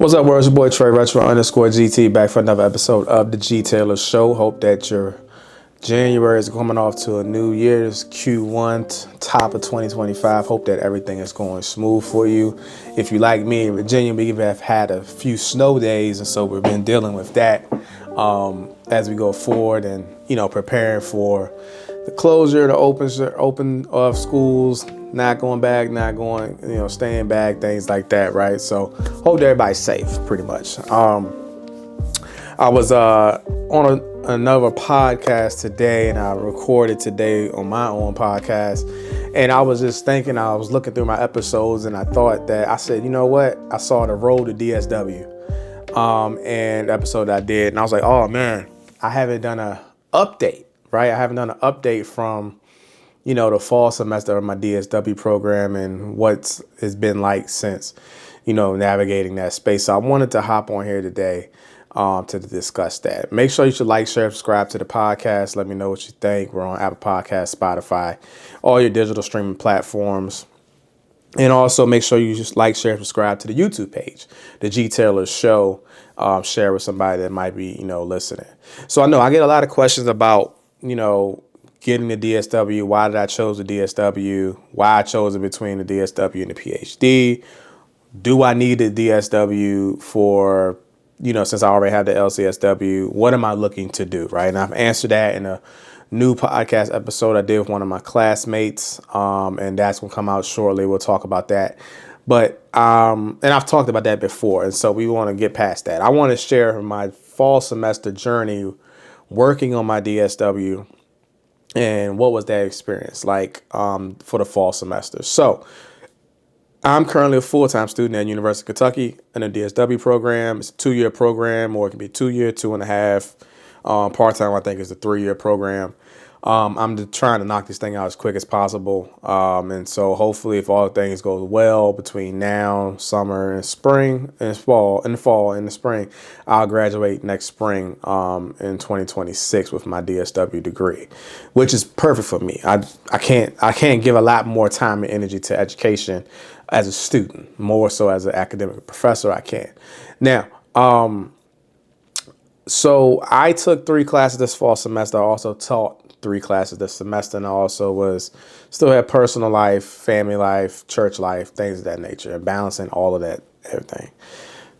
What's up, world? It's your boy Trey _GT back for another episode of the G.Taylor Show. Hope that your January is coming off to a new year's Q1 top of 2025. Hope that everything is going smooth for you. If you like me in Virginia, we have had a few snow days, and so we've been dealing with that as we go forward and preparing for the closure, the open of schools, not going back, staying back, things like that, right? So hope everybody's safe, pretty much. I was on another podcast today, and I recorded today on my own podcast, and I was just thinking, I was looking through my episodes, and I thought that, I said, you know what? I saw the road to DSW, and the episode I did, and I was like, oh man, I haven't done a update, right? I haven't done an update from the fall semester of my DSW program and what it's been like since, navigating that space. So I wanted to hop on here today to discuss that. Make sure you should like, share, subscribe to the podcast. Let me know what you think. We're on Apple Podcasts, Spotify, all your digital streaming platforms. And also make sure you just like, share, subscribe to the YouTube page, the G.Taylor Show. Share with somebody that might be, listening. So I know I get a lot of questions about, getting the DSW, why did I chose the DSW, why I chose it between the DSW and the PhD. Do I need the DSW for, since I already have the LCSW, what am I looking to do, right? And I've answered that in a new podcast episode I did with one of my classmates, and that's going to come out shortly. We'll talk about that. But, and I've talked about that before, and so we want to get past that. I want to share my fall semester journey working on my DSW and what was that experience like for the fall semester. So I'm currently a full-time student at University of Kentucky in a DSW program. It's a 2-year program, or it can be 2-year, 2.5. Part-time, I think, is a 3-year program. I'm just trying to knock this thing out as quick as possible. And so hopefully, if all things go well between now, summer, and spring, and fall, and the spring, I'll graduate next spring in 2026 with my DSW degree, which is perfect for me. I can't give a lot more time and energy to education as a student, more so as an academic professor. I can. Now, so I took 3 classes this fall semester. I also taught 3 classes this semester, and I also still had personal life, family life, church life, things of that nature, and balancing all of that, everything.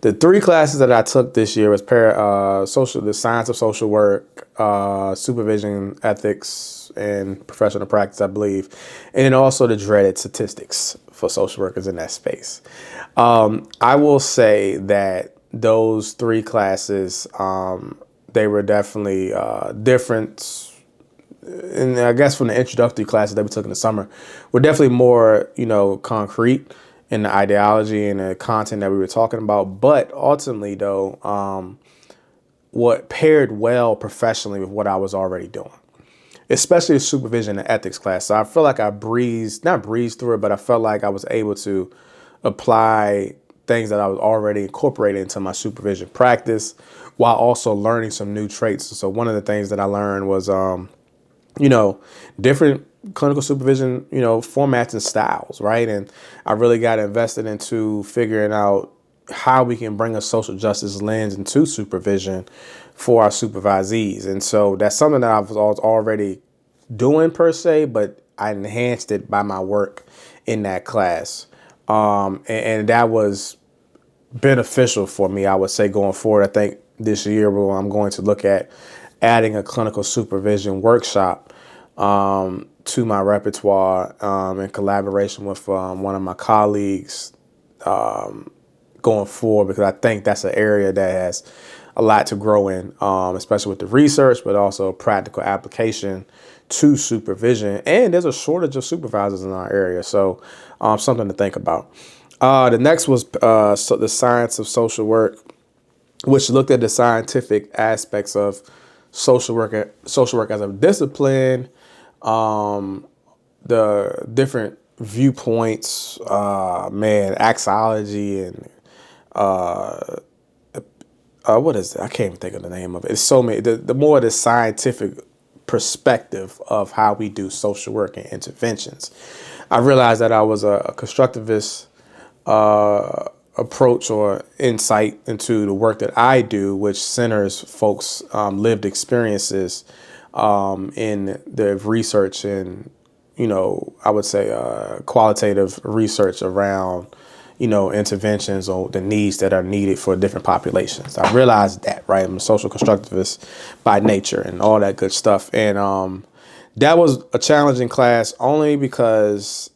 The 3 classes that I took this year was the science of social work, supervision, ethics, and professional practice, I believe, and then also the dreaded statistics for social workers in that space. I will say that those 3 classes, they were definitely different. And I guess from the introductory classes that we took in the summer, were definitely more, concrete in the ideology and the content that we were talking about. But ultimately, though, what paired well professionally with what I was already doing, especially the supervision and ethics class. So I feel like I not breezed through it, but I felt like I was able to apply things that I was already incorporated into my supervision practice while also learning some new traits. So one of the things that I learned was, different clinical supervision, formats and styles, right? And I really got invested into figuring out how we can bring a social justice lens into supervision for our supervisees. And so that's something that I was already doing per se, but I enhanced it by my work in that class. And that was beneficial for me, I would say, going forward. I think this year I'm going to look at adding a clinical supervision workshop to my repertoire in collaboration with one of my colleagues going forward, because I think that's an area that has a lot to grow in, especially with the research, but also practical application to supervision. And there's a shortage of supervisors in our area, so something to think about. The next was the science of social work, which looked at the scientific aspects of social work as a discipline, the different viewpoints, axiology, and what is it? I can't even think of the name of it. It's so many. The more the scientific perspective of how we do social work and interventions. I realized that I was a constructivist approach or insight into the work that I do, which centers folks' lived experiences in the research and, I would say qualitative research around, interventions or the needs that are needed for different populations. I realized that, right? I'm a social constructivist by nature and all that good stuff. And that was a challenging class only because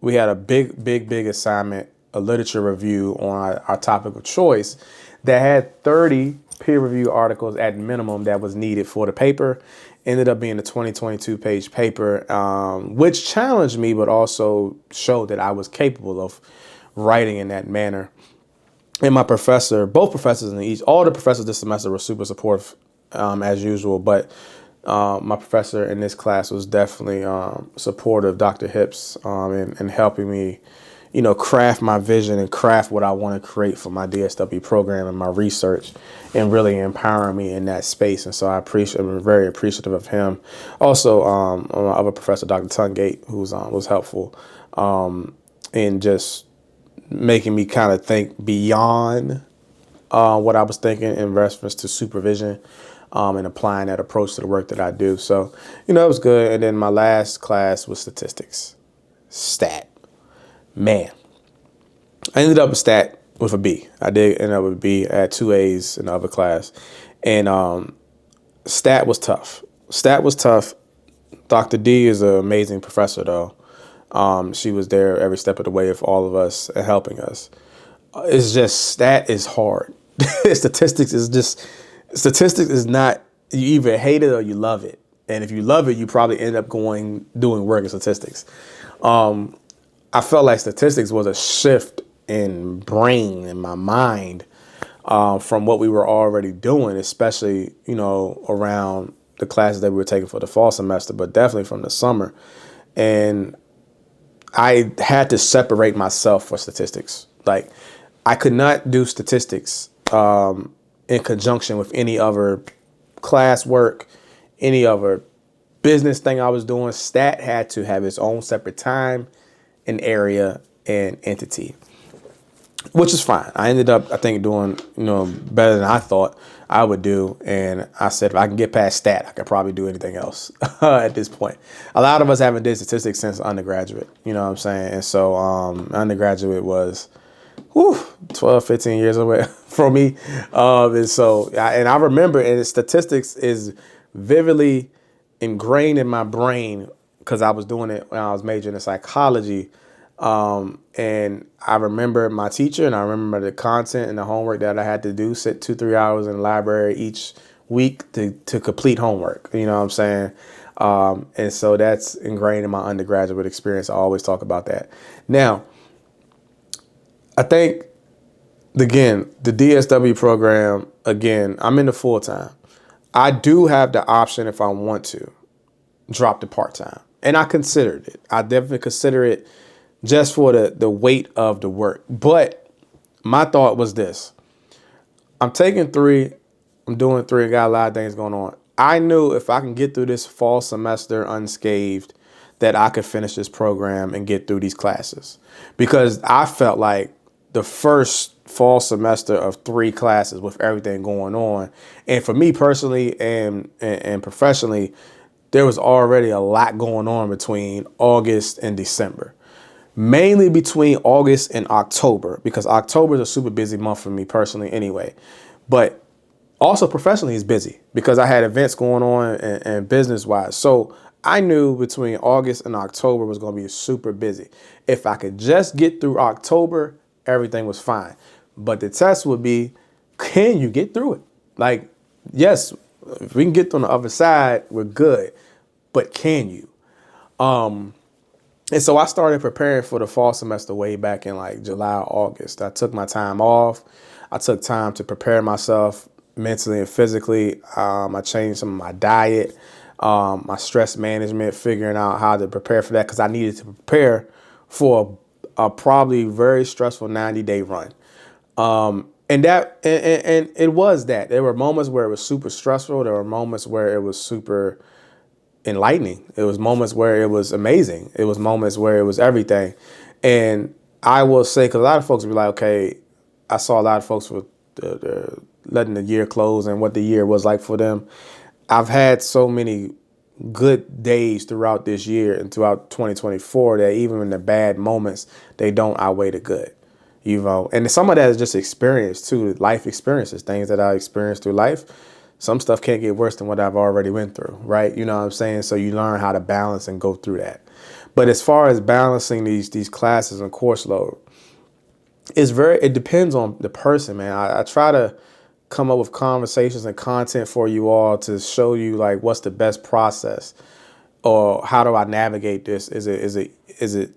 we had a big assignment, a literature review on our topic of choice that had 30 peer-reviewed articles at minimum that was needed for the paper. Ended up being a 2022 page paper, which challenged me, but also showed that I was capable of writing in that manner. And my professor, both professors all the professors this semester were super supportive as usual, but my professor in this class was definitely supportive, Dr. Hips, in helping me, craft my vision and craft what I want to create for my DSW program and my research, and really empowering me in that space. And so I'm very appreciative of him. Also, my other professor, Dr. Tungate, who was helpful in just making me kind of think beyond what I was thinking in reference to supervision. And applying that approach to the work that I do. So, it was good. And then my last class was statistics. Stat. Man. I ended up with stat with a B. I did end up with a B. I had 2 A's in the other class. And stat was tough. Dr. D is an amazing professor, though. She was there every step of the way with all of us and helping us. It's just, stat is hard. Statistics is not, you either hate it or you love it. And if you love it, you probably end up doing work in statistics. I felt like statistics was a shift in brain, in my mind, from what we were already doing, especially, around the classes that we were taking for the fall semester, but definitely from the summer. And I had to separate myself for statistics. Like, I could not do statistics in conjunction with any other classwork, any other business thing I was doing. Stat had to have its own separate time and area and entity, which is fine. I ended up, I think, doing, better than I thought I would do. And I said, if I can get past stat, I could probably do anything else at this point. A lot of us haven't did statistics since undergraduate, you know what I'm saying? And so undergraduate was 12, 15 years away from me. And so, I remember, and statistics is vividly ingrained in my brain because I was doing it when I was majoring in psychology. And I remember my teacher, and I remember the content and the homework that I had to do, sit 2-3 hours in the library each week to complete homework. You know what I'm saying? And so that's ingrained in my undergraduate experience. I always talk about that. Now, I think, again, the DSW program, again, I'm in the full-time. I do have the option, if I want to, drop the part-time. And I considered it. I definitely consider it just for the weight of the work. But my thought was this. I'm taking 3. I'm doing 3. I got a lot of things going on. I knew if I can get through this fall semester unscathed, that I could finish this program and get through these classes. Because I felt like the first fall semester of 3 classes with everything going on, and for me personally and professionally, there was already a lot going on between August and December. Mainly between August and October, because October is a super busy month for me personally anyway. But also professionally is busy because I had events going on and business-wise. So I knew between August and October was going to be super busy. If I could just get through October, everything was fine. But the test would be, can you get through it? Like, yes, if we can get on the other side, we're good. But can you? And so I started preparing for the fall semester way back in like July, August. I took my time off. I took time to prepare myself mentally and physically. I changed some of my diet, my stress management, figuring out how to prepare for that because I needed to prepare for a probably very stressful 90-day run. And it was that. There were moments where it was super stressful. There were moments where it was super enlightening. It was moments where it was amazing. It was moments where it was everything. And I will say, because a lot of folks will be like, okay, I saw a lot of folks with letting the year close and what the year was like for them. I've had so many good days throughout this year and throughout 2024 that even in the bad moments, they don't outweigh the good. You know, and some of that is just experience too, life experiences, things that I experienced through life. Some stuff can't get worse than what I've already went through, right? You know what I'm saying? So you learn how to balance and go through that. But as far as balancing these classes and course load, it depends on the person, man. I try to come up with conversations and content for you all to show you like what's the best process or how do I navigate this? Is it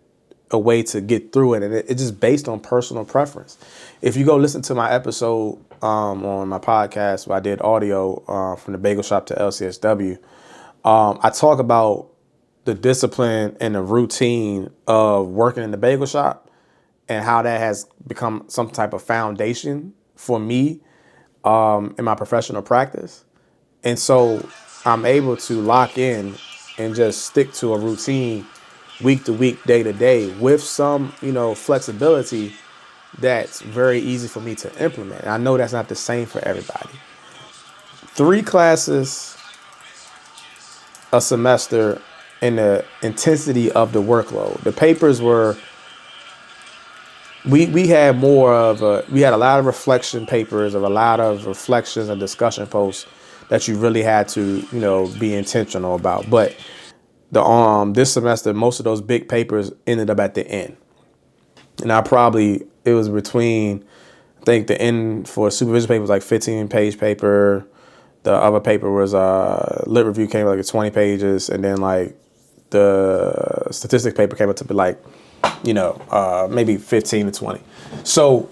a way to get through it? And it's just based on personal preference. If you go listen to my episode on my podcast where I did audio from the bagel shop to LCSW, I talk about the discipline and the routine of working in the bagel shop and how that has become some type of foundation for me in my professional practice. And so I'm able to lock in and just stick to a routine week to week, day to day with some, flexibility that's very easy for me to implement. And I know that's not the same for everybody. 3 classes a semester and the intensity of the workload. The papers were, we had we had a lot of reflection papers of a lot of reflections and discussion posts that you really had to, be intentional about. But this semester, most of those big papers ended up at the end. And it was between, I think the end for supervision paper was like 15-page paper. The other paper was lit review came like 20 pages. And then like the statistic paper came up to be like, maybe 15 to 20. So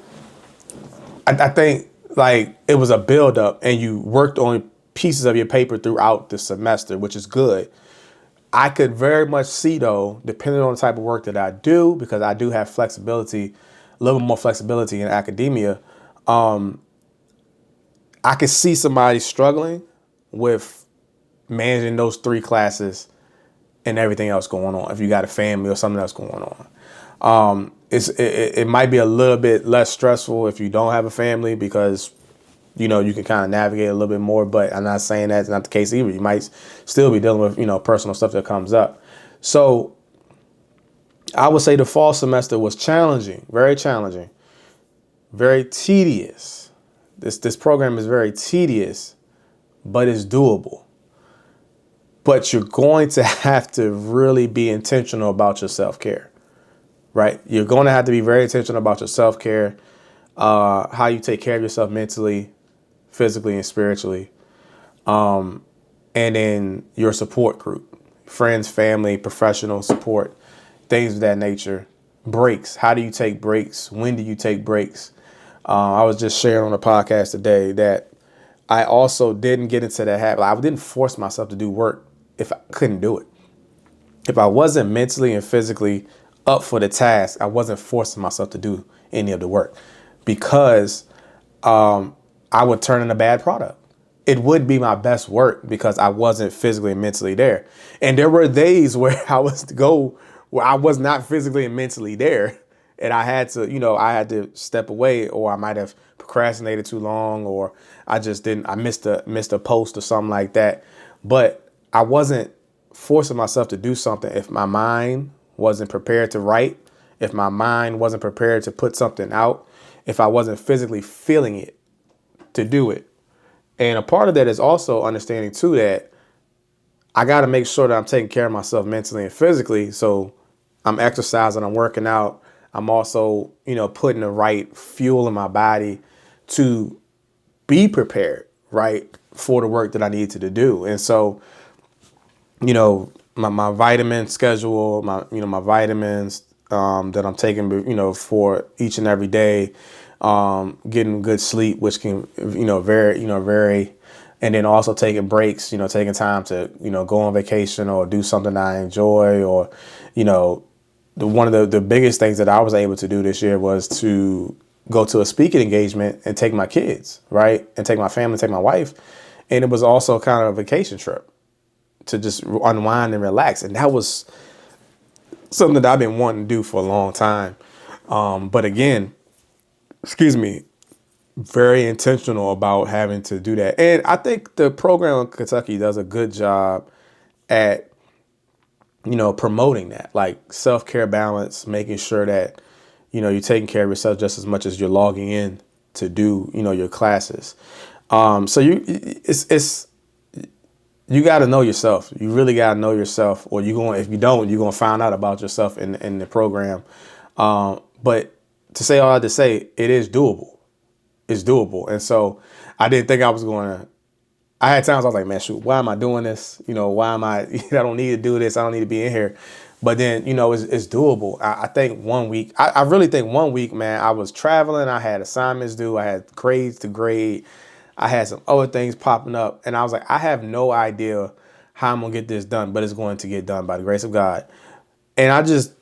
I think like it was a buildup and you worked on pieces of your paper throughout the semester, which is good. I could very much see though, depending on the type of work that I do, because I do have flexibility, a little more flexibility in academia. I could see somebody struggling with managing those 3 classes and everything else going on. If you got a family or something else going on, it might be a little bit less stressful if you don't have a family because, you can kind of navigate a little bit more. But I'm not saying that's not the case either. You might still be dealing with, personal stuff that comes up. So I would say the fall semester was challenging, very tedious. This program is very tedious, but it's doable. But you're going to have to really be intentional about your self-care, right? You're going to have to be very intentional about your self-care, how you take care of yourself mentally, physically, and spiritually. And then your support group, friends, family, professional support, things of that nature. Breaks. How do you take breaks? When do you take breaks? I was just sharing on a podcast today that I also didn't get into that habit. I didn't force myself to do work if I couldn't do it. If I wasn't mentally and physically up for the task, I wasn't forcing myself to do any of the work because I would turn in a bad product. It would be my best work because I wasn't physically and mentally there. And there were days where I was not physically and mentally there. And I had to step away, or I might have procrastinated too long, or I missed a post or something like that. But I wasn't forcing myself to do something if my mind wasn't prepared to write, if my mind wasn't prepared to put something out, if I wasn't physically feeling it to do it. And a part of that is also understanding too that I got to make sure that I'm taking care of myself mentally and physically. So I'm exercising, I'm working out. I'm also, putting the right fuel in my body to be prepared, right, for the work that I need to do. And so, my vitamin schedule, my vitamins that I'm taking, for each and every day, getting good sleep, which can, vary, and then also taking breaks, taking time to, go on vacation or do something I enjoy, or, one of the biggest things that I was able to do this year was to go to a speaking engagement and take my kids, right? And take my family, take my wife. And it was also kind of a vacation trip to just unwind and relax. And that was something that I've been wanting to do for a long time. But again, very intentional about having to do that. And I think the program in Kentucky does a good job at, promoting that, like self-care balance, making sure that, you're taking care of yourself just as much as you're logging in to do, your classes. So it's you got to know yourself. You really got to know yourself, or if you don't, you're going to find out about yourself in the program. But to say all I had to say, it is doable. It's doable. And so I didn't think I was going to. I had times I was like, man, shoot, why am I doing this? Why am I? I don't need to do this. I don't need to be in here. But then, it's doable. I think 1 week. I really think 1 week, man. I was traveling. I had assignments due. I had grades to grade. I had some other things popping up, and I was like, I have no idea how I'm gonna get this done, but it's going to get done by the grace of God. And I just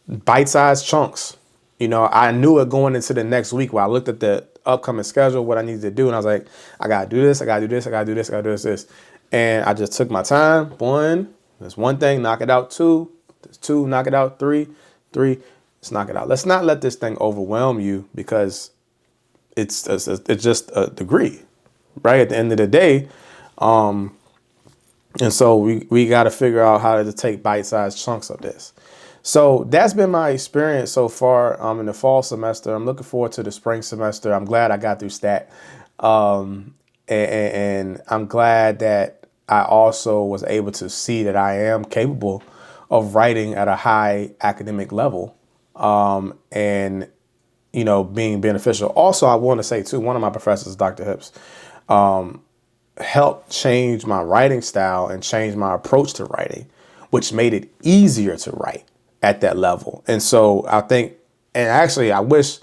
bite-sized chunks. I knew it going into the next week where I looked at the upcoming schedule, what I needed to do, and I was like, I gotta do this, I gotta do this, I gotta do this, I gotta do this. And I just took my time. There's one thing, knock it out. There's two, knock it out. Three, let's knock it out. Let's not let this thing overwhelm you, because it's just a degree, right? At the end of the day. And so we got to figure out how to take bite-sized chunks of this. So that's been my experience so far in the fall semester. I'm looking forward to the spring semester. I'm glad I got through stat. And I'm glad that I also was able to see that I am capable of writing at a high academic level, and, being beneficial. Also, I want to say, too, one of my professors, Dr. Hips, helped change my writing style and change my approach to writing, which made it easier to write at that level. And so I think, and actually, I wish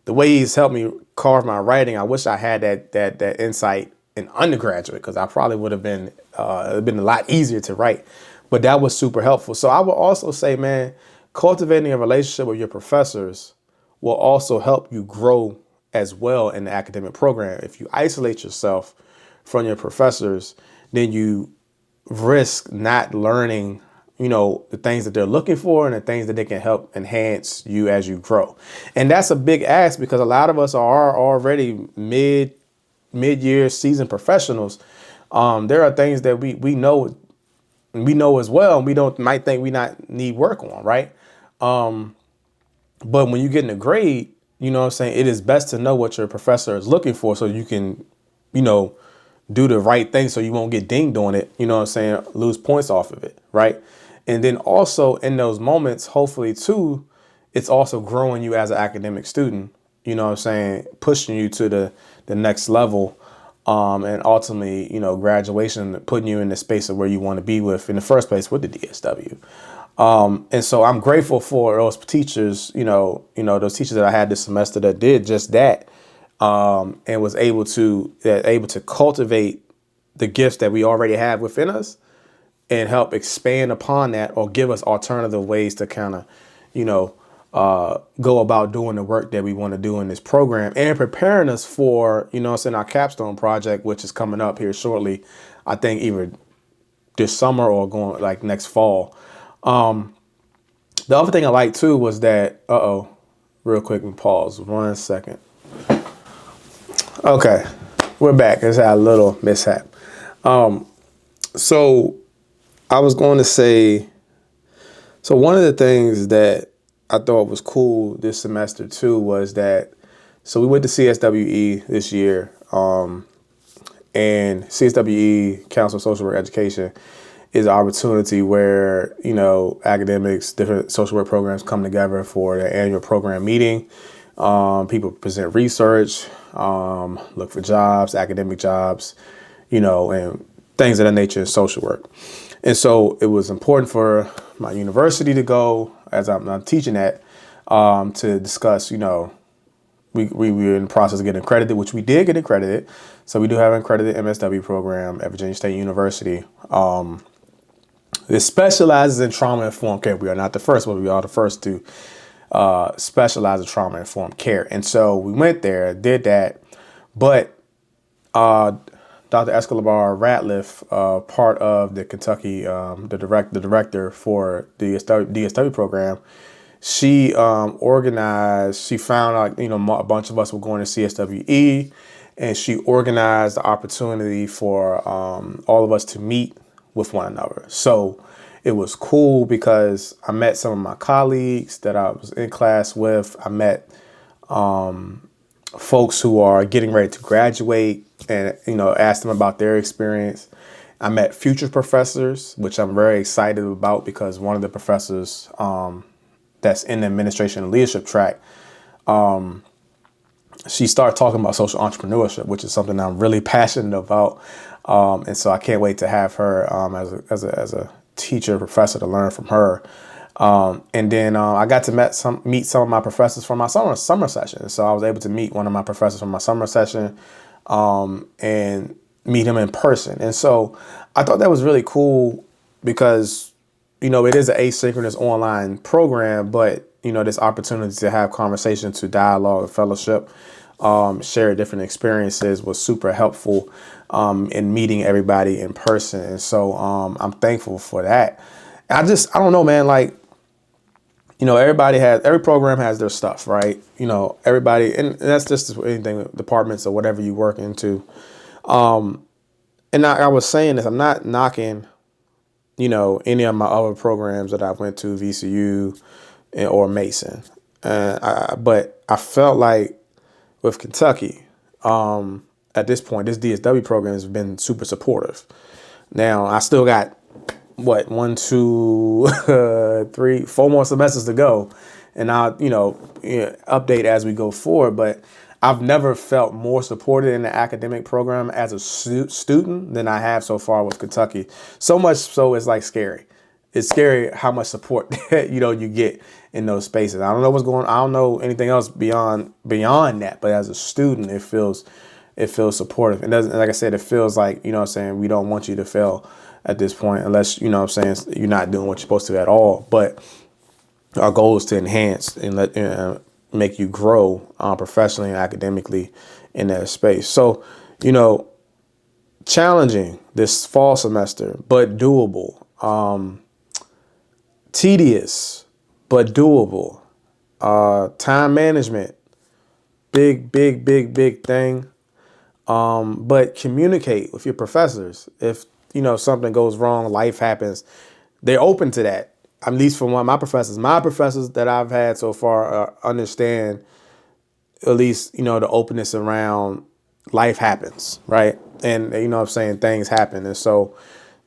the way he's helped me carve my writing, I wish I had that insight in undergraduate, because I probably would have been it'd been a lot easier to write. But that was super helpful. So I would also say, man, cultivating a relationship with your professors will also help you grow as well in the academic program. If you isolate yourself from your professors, then you risk not learning, the things that they're looking for and the things that they can help enhance you as you grow. And that's a big ask, because a lot of us are already mid-year seasoned professionals. There are things that we know as well, and might think we not need work on, right? But when you get in a grade, what I'm saying, it is best to know what your professor is looking for, so you can, do the right thing, so you won't get dinged on it, what I'm saying, lose points off of it, right? And then also in those moments, hopefully too, it's also growing you as an academic student, what I'm saying, pushing you to the next level, and ultimately, graduation, putting you in the space of where you want to be with, in the first place, with the DSW. And so I'm grateful for those teachers, those teachers that I had this semester that did just that, and was able to cultivate the gifts that we already have within us, and help expand upon that, or give us alternative ways to kind of, go about doing the work that we want to do in this program, and preparing us for, our capstone project, which is coming up here shortly. I think either this summer or going like next fall. The other thing I like too was that, real quick, and pause 1 second. Okay, we're back. Just had a little mishap. So I was going to say, so one of the things that I thought was cool this semester too was that, so we went to CSWE this year, and CSWE, Council of Social Work Education, is an opportunity where, academics, different social work programs come together for their annual program meeting. People present research, look for jobs, academic jobs, and things of that nature in social work. And so it was important for my university to go, as I'm teaching at, to discuss, we were in the process of getting accredited, which we did get accredited. So we do have an accredited MSW program at Virginia State University. It specializes in trauma-informed care. We are not the first, but we are the first to specialize in trauma-informed care. And so we went there, did that. But Dr. Escobar Ratliff, part of the Kentucky, the director for the DSW program, She organized. She found out, a bunch of us were going to CSWE, and she organized the opportunity for all of us to meet with one another. So it was cool because I met some of my colleagues that I was in class with. I met folks who are getting ready to graduate, and asked them about their experience. I met future professors, which I'm very excited about because one of the professors that's in the administration and leadership track, she started talking about social entrepreneurship, which is something I'm really passionate about. And so I can't wait to have her as a teacher, professor, to learn from her. And then I got to meet some of my professors from my summer session. So I was able to meet one of my professors from my summer session and meet him in person. And so I thought that was really cool because, it is an asynchronous online program, but, this opportunity to have conversation, to dialogue and fellowship, share different experiences was super helpful in meeting everybody in person. And so I'm thankful for that. I don't know, man, like, every program has their stuff, right? Everybody, and that's just anything, departments or whatever you work into. And I was saying this, I'm not knocking, any of my other programs that I went to, VCU or Mason. But I felt like with Kentucky, at this point, this DSW program has been super supportive. Now, I still got, 1, 2, 3, 4 more semesters to go. And I'll, update as we go forward. But I've never felt more supported in the academic program as a student than I have so far with Kentucky. So much so it's like scary. It's scary how much support you get in those spaces. I don't know what's going on. I don't know anything else beyond that. But as a student, it feels supportive. And like I said, it feels like, we don't want you to fail at this point unless, you're not doing what you're supposed to at all. But our goal is to enhance and make you grow professionally and academically in that space. So, challenging this fall semester, but doable. Tedious, but doable. Time management, big thing. But communicate with your professors. If, something goes wrong, life happens, they're open to that. At least from one of my professors that I've had so far understand at least, the openness around life happens, right? And, things happen. And so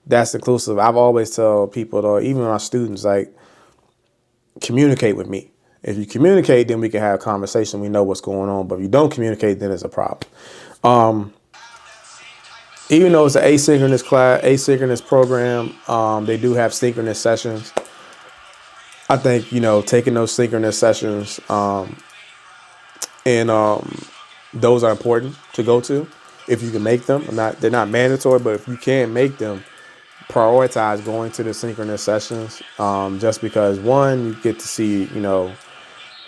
that's inclusive. I've always tell people, though, even my students, like, communicate with me. If you communicate, then we can have a conversation. We know what's going on. But if you don't communicate, then it's a problem. Even though it's an asynchronous program, they do have synchronous sessions. I think, taking those synchronous sessions and those are important to go to if you can make them. They're not mandatory, but if you can make them, prioritize going to the synchronous sessions just because, one, you get to see,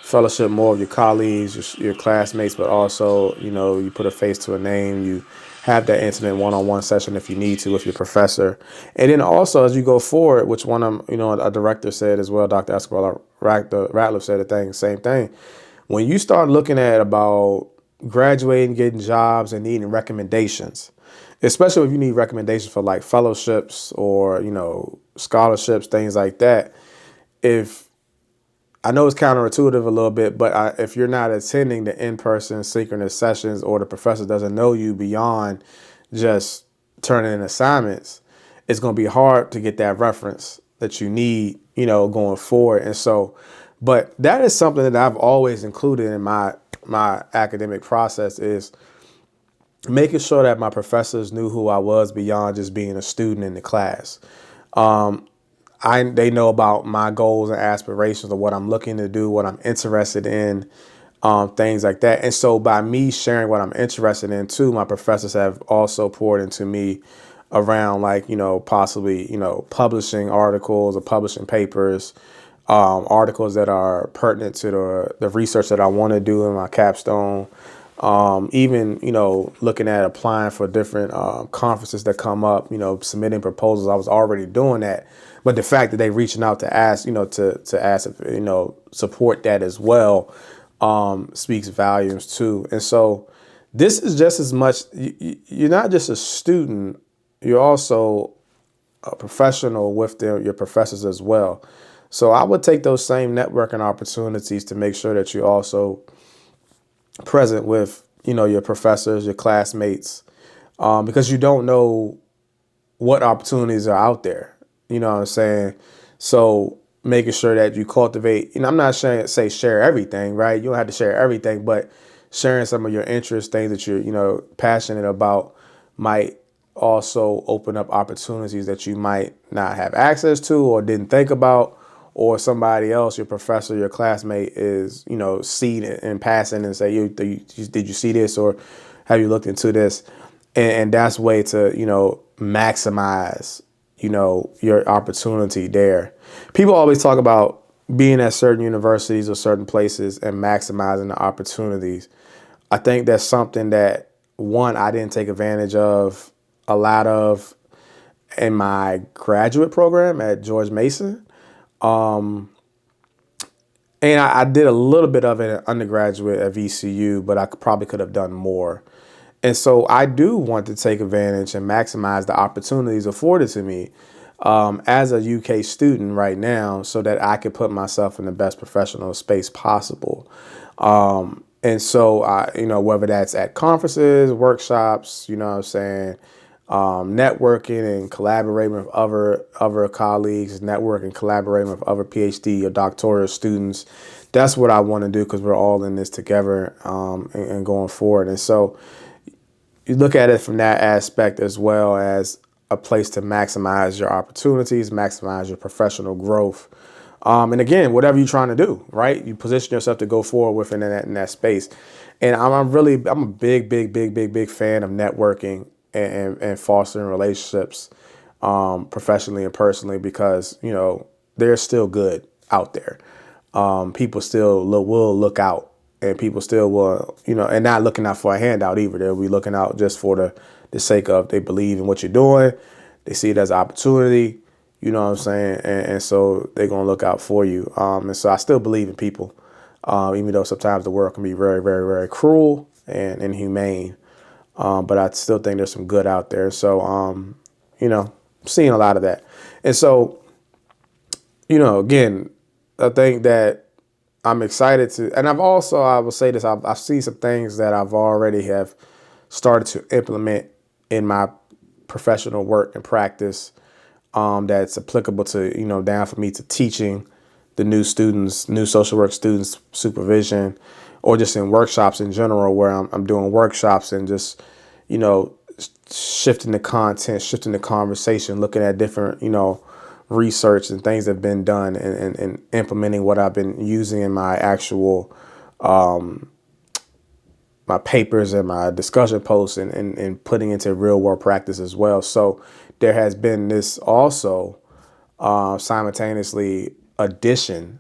fellowship more of your colleagues, your classmates, but also, you put a face to a name. You have that intimate one-on-one session if you need to with your professor. And then also as you go forward, which one of a director said as well, Dr. Escobar Ratliff said same thing. When you start looking at about graduating, getting jobs and needing recommendations, especially if you need recommendations for like fellowships or, scholarships, things like that. I know it's counterintuitive a little bit, but if you're not attending the in-person synchronous sessions or the professor doesn't know you beyond just turning in assignments, it's going to be hard to get that reference that you need, going forward. And so, but that is something that I've always included in my academic process is making sure that my professors knew who I was beyond just being a student in the class. They know about my goals and aspirations of what I'm looking to do, what I'm interested in, things like that. And so by me sharing what I'm interested in too, my professors have also poured into me around like, possibly, publishing articles or publishing papers, articles that are pertinent to the research that I want to do in my capstone, Even, looking at applying for different conferences that come up, submitting proposals. I was already doing that. But the fact that they reaching out to ask, to ask, if, support that as well, speaks volumes too. And so this is just as much, you're not just a student, you're also a professional with your professors as well. So I would take those same networking opportunities to make sure that you're also present with, your professors, your classmates, because you don't know what opportunities are out there. You know what I'm saying? So making sure that you cultivate, I'm not say share everything, right? You don't have to share everything, but sharing some of your interests, things that you're, passionate about might also open up opportunities that you might not have access to or didn't think about, or somebody else, your professor, your classmate is, see it in passing and say, did you see this, or have you looked into this? And that's way to, maximize, your opportunity there. People always talk about being at certain universities or certain places and maximizing the opportunities. I think that's something that, one, I didn't take advantage of a lot of in my graduate program at George Mason. And I did a little bit of it in undergraduate at VCU, but I probably could have done more. And so I do want to take advantage and maximize the opportunities afforded to me as a UK student right now, so that I could put myself in the best professional space possible. And so, whether that's at conferences, workshops, you know what I'm saying, networking and collaborating with other colleagues, networking, collaborating with other PhD or doctoral students. That's what I want to do, because we're all in this together, and going forward. And so you look at it from that aspect, as well as a place to maximize your opportunities, maximize your professional growth. And again, whatever you're trying to do, right? You position yourself to go forward within that space. And I'm a big fan of networking and fostering relationships, professionally and personally, because, they're still good out there. People still will look out, and people still will, and not looking out for a handout either. They'll be looking out just for the sake of, they believe in what you're doing. They see it as an opportunity, you know what I'm saying? And so they're going to look out for you. And so I still believe in people, even though sometimes the world can be very, very, very cruel and inhumane. But I still think there's some good out there. So, seeing a lot of that. And so, again, I think that I'm excited to, and I will say this, I've seen some things that I've already have started to implement in my professional work and practice, that's applicable to, down for me to teaching the new students, new social work students, supervision, or just in workshops in general, where I'm doing workshops and just, shifting the content, shifting the conversation, looking at different, research and things that have been done, and implementing what I've been using in my actual, my papers and my discussion posts, and putting into real world practice as well. So there has been this also, simultaneously addition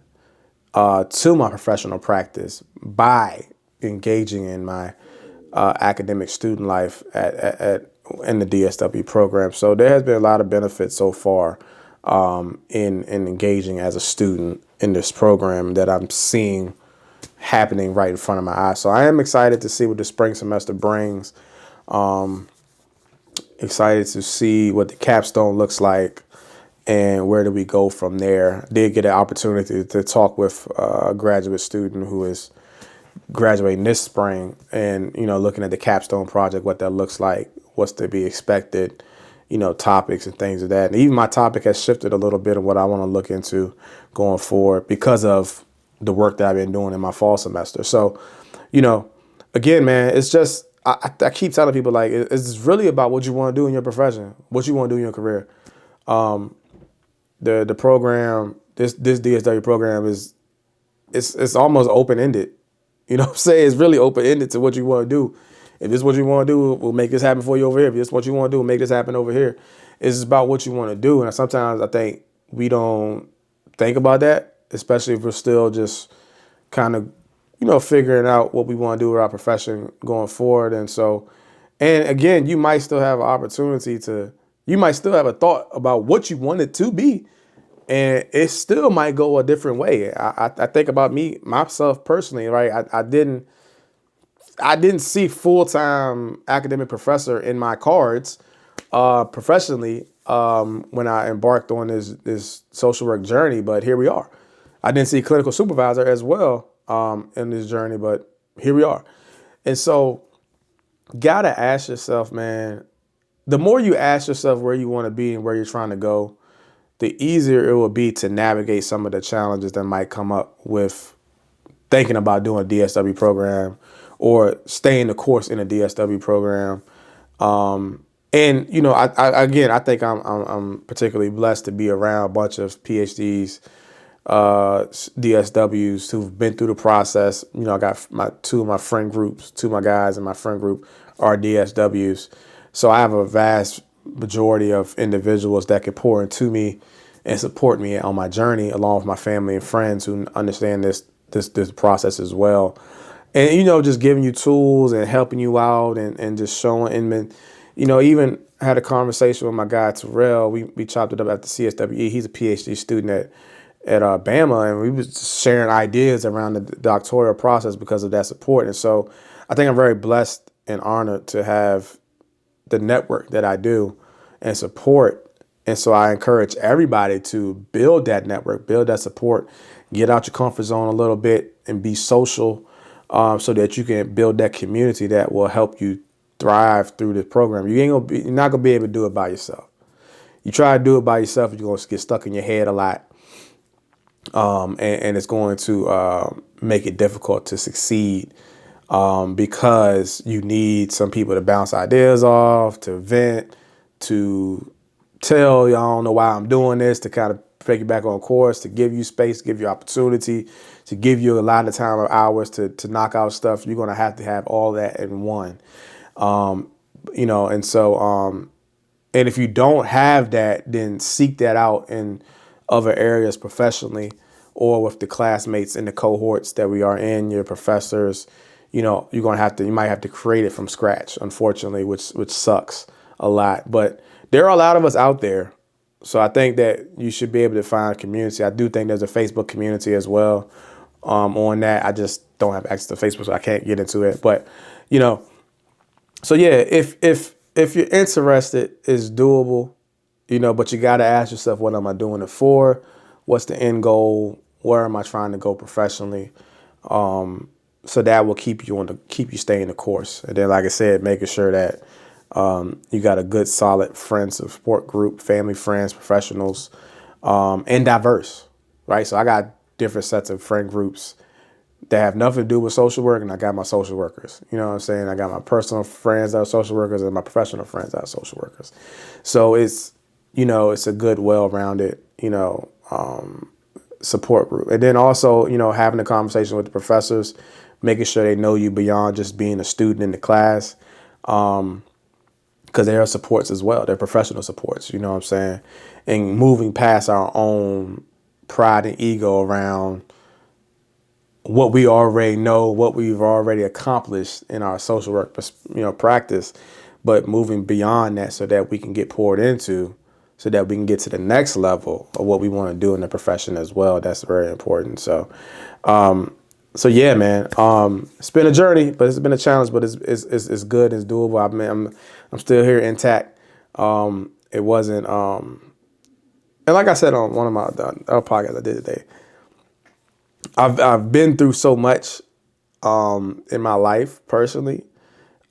to my professional practice by engaging in my academic student life in the DSW program. So there has been a lot of benefits so far, in engaging as a student in this program that I'm seeing happening right in front of my eyes. So I am excited to see what the spring semester brings. Excited to see what the capstone looks like, and where do we go from there. Did get an opportunity to talk with a graduate student who is graduating this spring, and, looking at the capstone project, what that looks like, what's to be expected, topics and things of that. And even my topic has shifted a little bit of what I want to look into going forward, because of the work that I've been doing in my fall semester. So, again, man, it's just, I keep telling people, like, it's really about what you want to do in your profession, what you want to do in your career. The program, this DSW program it's almost open-ended. You know what I'm saying? It's really open-ended to what you want to do. If this is what you want to do, we'll make this happen for you over here. If this is what you want to do, we'll make this happen over here. It's about what you want to do. And sometimes I think we don't think about that, especially if we're still just kind of figuring out what we want to do with our profession going forward. And again, you might still have an opportunity you might still have a thought about what you want it to be, and it still might go a different way. I think about myself personally, right? I didn't see full-time academic professor in my cards professionally when I embarked on this social work journey, but here we are. I didn't see clinical supervisor as well in this journey, but here we are. And so, gotta ask yourself, man, the more you ask yourself where you want to be and where you're trying to go, the easier it will be to navigate some of the challenges that might come up with thinking about doing a DSW program or staying the course in a DSW program. And I think I'm particularly blessed to be around a bunch of PhDs, DSWs who've been through the process. I got two of my guys in my friend group are DSWs. So I have a vast majority of individuals that can pour into me and support me on my journey, along with my family and friends who understand this process as well. And, just giving you tools and helping you out and just showing. And, even had a conversation with my guy, Terrell. We chopped it up at the CSWE. He's a PhD student at Bama, and we was sharing ideas around the doctoral process because of that support. And so I think I'm very blessed and honored to have the network that I do and support. And so I encourage everybody to build that network, build that support, get out your comfort zone a little bit and be social so that you can build that community that will help you thrive through this program. You're not gonna be able to do it by yourself. You try to do it by yourself, you're gonna get stuck in your head a lot. And it's going to make it difficult to succeed because you need some people to bounce ideas off, to vent, to tell you I don't know why I'm doing this, to kind of take you back on course, to give you space, give you opportunity, to give you a lot of time or hours to knock out stuff. You're going to have all that in one. And if you don't have that, then seek that out in other areas professionally or with the classmates in the cohorts that we are in, your professors. You might have to create it from scratch, unfortunately, which sucks a lot. But there are a lot of us out there. So I think that you should be able to find a community. I do think there's a Facebook community as well on that. I just don't have access to Facebook, so I can't get into it. But, so yeah, if you're interested, it's doable, but you got to ask yourself, what am I doing it for? What's the end goal? Where am I trying to go professionally? So that will keep you staying the course. And then, like I said, making sure that you got a good, solid friends of support group, family, friends, professionals, and diverse, right? So I got different sets of friend groups that have nothing to do with social work, and I got my social workers. You know what I'm saying? I got my personal friends that are social workers and my professional friends that are social workers. So it's a good, well-rounded, support group. And then also, having a conversation with the professors, making sure they know you beyond just being a student in the class. Because there are supports as well. They're professional supports, you know what I'm saying? And moving past our own pride and ego around what we already know, what we've already accomplished in our social work, practice, but moving beyond that so that we can get poured into, so that we can get to the next level of what we want to do in the profession as well. That's very important. So yeah, man, it's been a journey, but it's been a challenge, but it's good. It's doable. I'm still here intact. It wasn't, and like I said on one of my other podcasts I did today, I've been through so much in my life personally,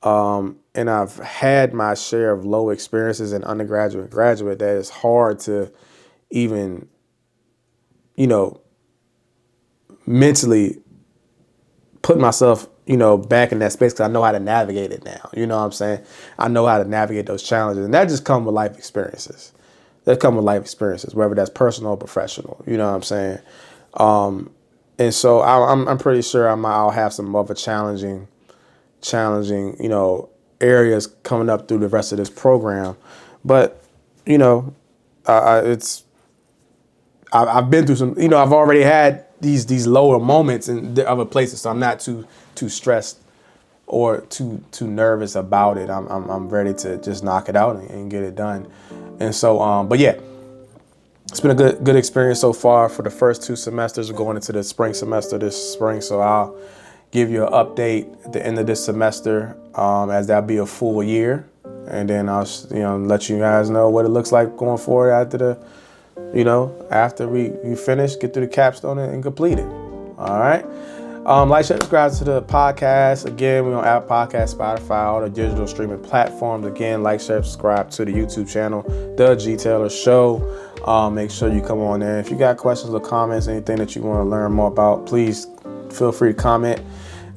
and I've had my share of low experiences in undergraduate and graduate that it's hard to even, mentally put myself, back in that space because I know how to navigate it now. You know what I'm saying? I know how to navigate those challenges, and that just comes with life experiences. Whether that's personal or professional. You know what I'm saying? And so I'm pretty sure I'll have some other challenging, areas coming up through the rest of this program. But, I've been through some, I've already had these lower moments in the other places. So I'm not too stressed or too nervous about it. I'm ready to just knock it out and get it done. And so, but yeah, it's been a good experience so far for the first 2 semesters. We're going into the spring semester this spring. So I'll give you an update at the end of this semester, as that'll be a full year. And then I'll, let you guys know what it looks like going forward after after we finish, get through the capstone and complete it. All right. Like, share, subscribe to the podcast. Again, we're on Apple Podcasts, Spotify, all the digital streaming platforms. Again, like, share, subscribe to the YouTube channel, The G.Taylor Show. Make sure you come on there. If you got questions or comments, anything that you want to learn more about, please feel free to comment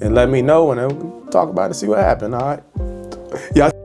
and let me know, and then we'll talk about it and see what happened. All right. Y'all.